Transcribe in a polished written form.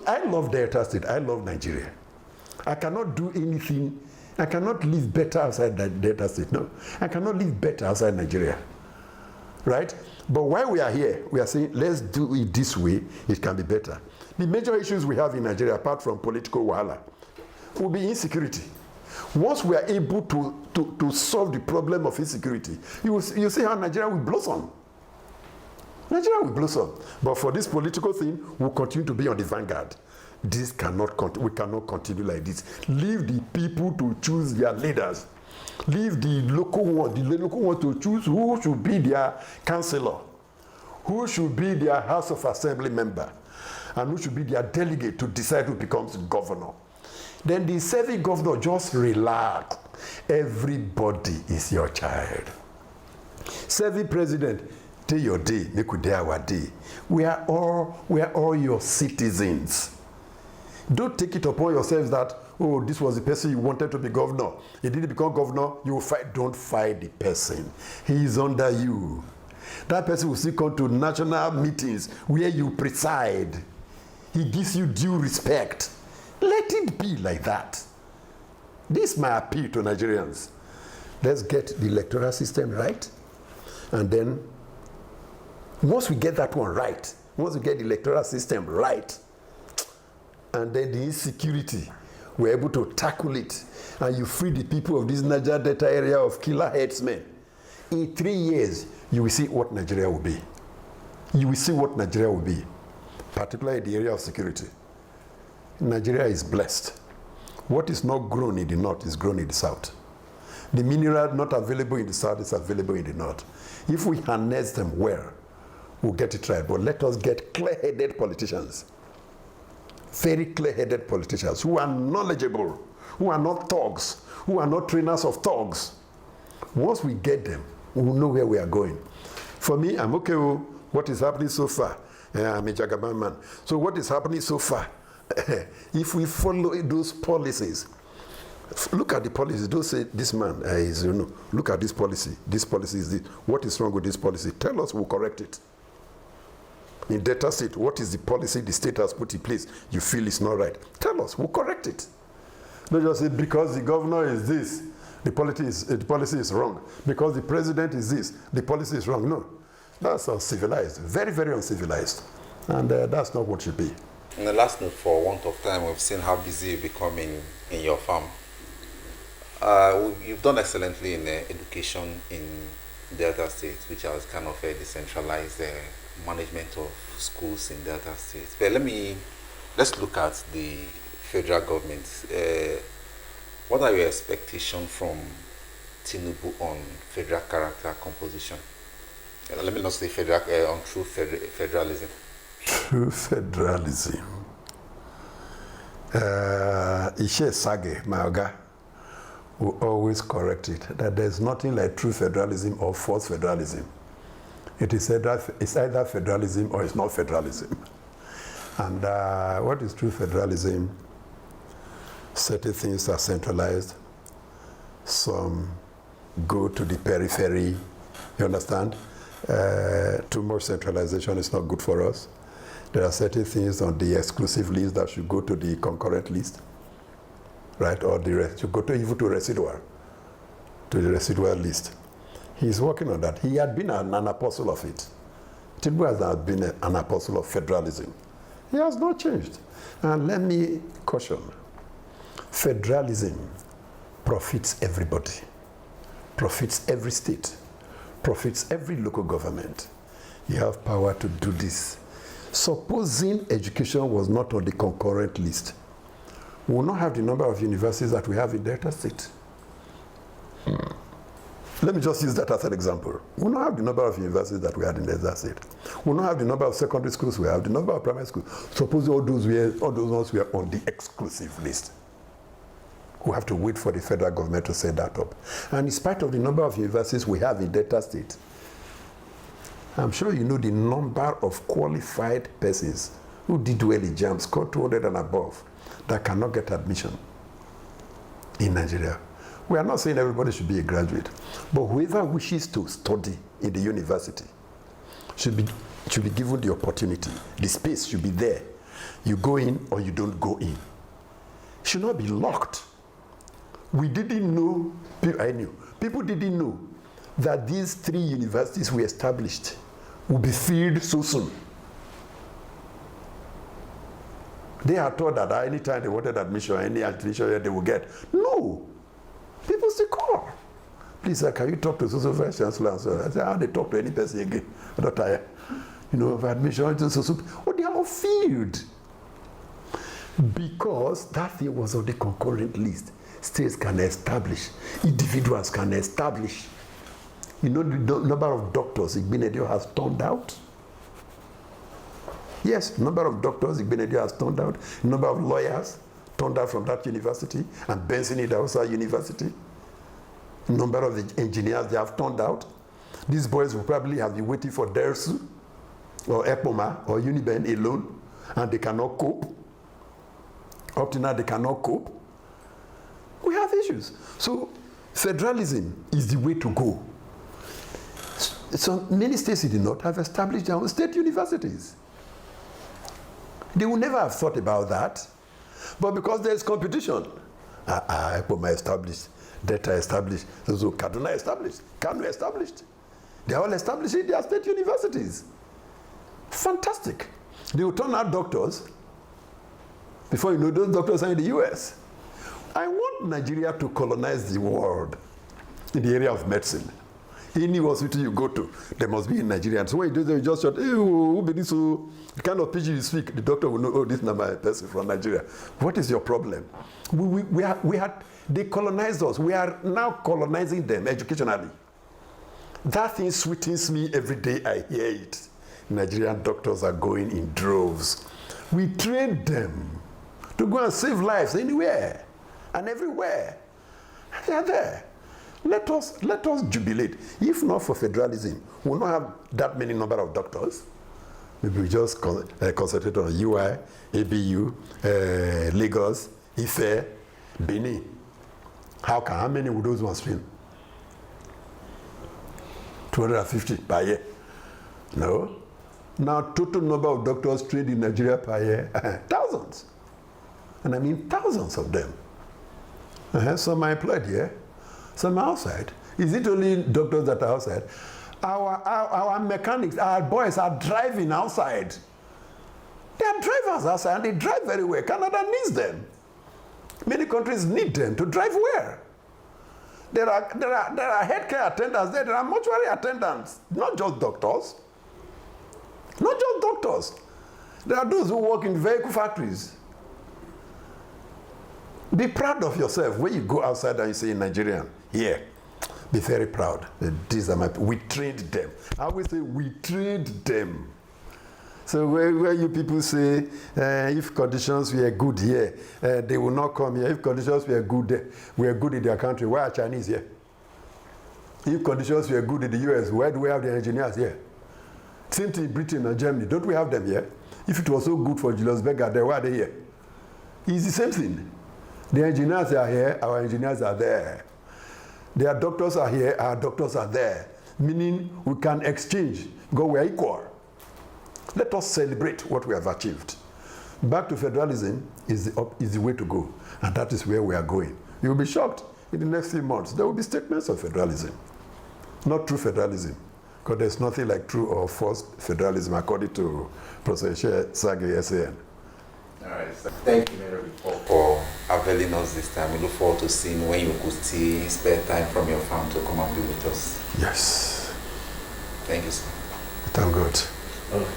I love Delta State. I love Nigeria. I cannot do anything. I cannot live better outside Delta State. No, I cannot live better outside Nigeria. Right? But while we are here, we are saying, let's do it this way, it can be better. The major issues we have in Nigeria, apart from political wahala, will be insecurity. Once we are able to solve the problem of insecurity, you see how Nigeria will blossom. Nigeria will blossom. But for this political thing, we'll continue to be on the vanguard. We cannot continue like this. Leave the people to choose their leaders. Leave the local one to choose who should be their councillor, who should be their House of Assembly member, and who should be their delegate to decide who becomes governor. Then the serving governor just relax. Everybody is your child. Serving president, day your day, make we day our day. We are all your citizens. Don't take it upon yourselves that, oh, this was the person you wanted to be governor. He didn't become governor, you will fight. Don't fight the person. He is under you. That person will still come to national meetings where you preside. He gives you due respect. Let it be like that. This is my appeal to Nigerians. Let's get the electoral system right. And then, once we get that one right, once we get the electoral system right, and then the insecurity, we're able to tackle it, and you free the people of this Niger Delta area of killer headsmen. In 3 years, you will see what Nigeria will be. You will see what Nigeria will be, particularly in the area of security. Nigeria is blessed. What is not grown in the north is grown in the south. The mineral not available in the south is available in the north. If we harness them well, we'll get it right. But let us get clear-headed politicians. Very clear-headed politicians who are knowledgeable, who are not thugs, who are not trainers of thugs. Once we get them, we will know where we are going. For me, I'm okay with what is happening so far. I'm a Jagaban man. So what is happening so far? If we follow those policies, look at the policies. Don't say this man is, look at this policy. This policy is this. What is wrong with this policy? Tell us, we'll correct it. In Delta State, what is the policy the state has put in place you feel is not right? Tell us, we'll correct it. Don't just say because the governor is this, the policy is wrong. Because the president is this, the policy is wrong. No, that's uncivilized, very, very uncivilized. And that's not what should be. In the last note, for want of time, we've seen how busy you're becoming in your farm. You've done excellently in education in Delta State, which has kind of a decentralized management of schools in Delta State. But let's look at the federal government. What are your expectations from Tinubu on federal character composition? Let me not say federal, on true federalism. True federalism. Ishe Sage, Maoga, will always correct it, that there's nothing like true federalism or false federalism. It's either federalism or it's not federalism. And what is true federalism? Certain things are centralized. Some go to the periphery. You understand? Too much centralization is not good for us. There are certain things on the exclusive list that should go to the concurrent list, right? Or the rest should go to even to the residual list. He's working on that. He had been an apostle of it. Tinubu has been an apostle of federalism. He has not changed. And let me caution, federalism profits everybody, profits every state, profits every local government. You have power to do this. Supposing education was not on the concurrent list, we will not have the number of universities that we have in Delta State. Let me just use that as an example. We will not have the number of universities that we had in Delta State. We will not have the number of secondary schools we have, the number of primary schools. Suppose all those ones were on the exclusive list. We have to wait for the federal government to set that up. And in spite of the number of universities we have in Delta State, I'm sure you know the number of qualified persons who did well in JAMB, scored 200 and above, that cannot get admission in Nigeria. We are not saying everybody should be a graduate, but whoever wishes to study in the university should be given the opportunity. The space should be there. You go in or you don't go in. It should not be locked. We didn't know, I knew, people didn't know that these 3 universities we established would be filled so soon. They are told that anytime they wanted admission, any admission they will get. No. People still call. Please, sir, can you talk to social vice chancellor? I say, how they talk to any person again? I'm not tired. You know, of admission. Oh, they are all filled. Because that thing was on the concurrent list. States can establish. Individuals can establish. You know the number of doctors Igbenedion has turned out? Yes, number of doctors Igbenedion has turned out. Number of lawyers turned out from that university, and Benson Idahosa University. Number of the engineers they have turned out. These boys will probably have been waiting for DERSU or EPOMA or Uniben alone, and they cannot cope. Up to now, they cannot cope. We have issues. So federalism is the way to go. So many states in the north have established their own state universities. They would never have thought about that. But because there is competition, EPOMA established, Delta established, so Kaduna established, Kano established. They are all establishing their state universities. Fantastic. They will turn out doctors. Before you know, those doctors are in the US. I want Nigeria to colonize the world in the area of medicine. Any hospital you go to, there must be in Nigerian. So when you do that, you just shout, hey, who be this? The kind of pidgin you speak, the doctor will know, oh, this is not my person from Nigeria. What is your problem? They colonized us. We are now colonizing them educationally. That thing sweetens me every day I hear it. Nigerian doctors are going in droves. We train them to go and save lives anywhere and everywhere. They are there. Let us jubilate. If not for federalism, we will not have that many number of doctors. Maybe we just concentrate on UI, ABU, Lagos, Ife, Benin. How many would those ones train? 250 per year. No. Now, total number of doctors trained in Nigeria per year, thousands. And I mean thousands of them. Some are employed here, some are outside. Is it only doctors that are outside? Our mechanics, our boys are driving outside. They are drivers outside and they drive very well. Canada needs them. Many countries need them to drive well. There are healthcare attendants there are mortuary attendants, not just doctors. Not just doctors. There are those who work in vehicle factories. Be proud of yourself when you go outside and you say in Nigerian, here, be very proud. These are we trained them. I always say we trained them. So where you people say, if conditions were good here, they will not come here. If conditions were good in their country, why are Chinese here? If conditions were good in the US, why do we have the engineers here? Same thing in Britain and Germany. Don't we have them here? If it was so good for Julius Berger, then why are they here? It's the same thing. The engineers are here, our engineers are there. Their doctors are here, our doctors are there. Meaning we can exchange, because we are equal. Let us celebrate what we have achieved. Back to federalism is the way to go. And that is where we are going. You'll be shocked in the next few months. There will be statements of federalism. Not true federalism. Because there's nothing like true or false federalism according to Professor Sage SAN. All right. So thank you very much for availing us this time. We look forward to seeing when you could still spare time from your farm to come and be with us. Yes. Thank you, sir. Thank God. Okay.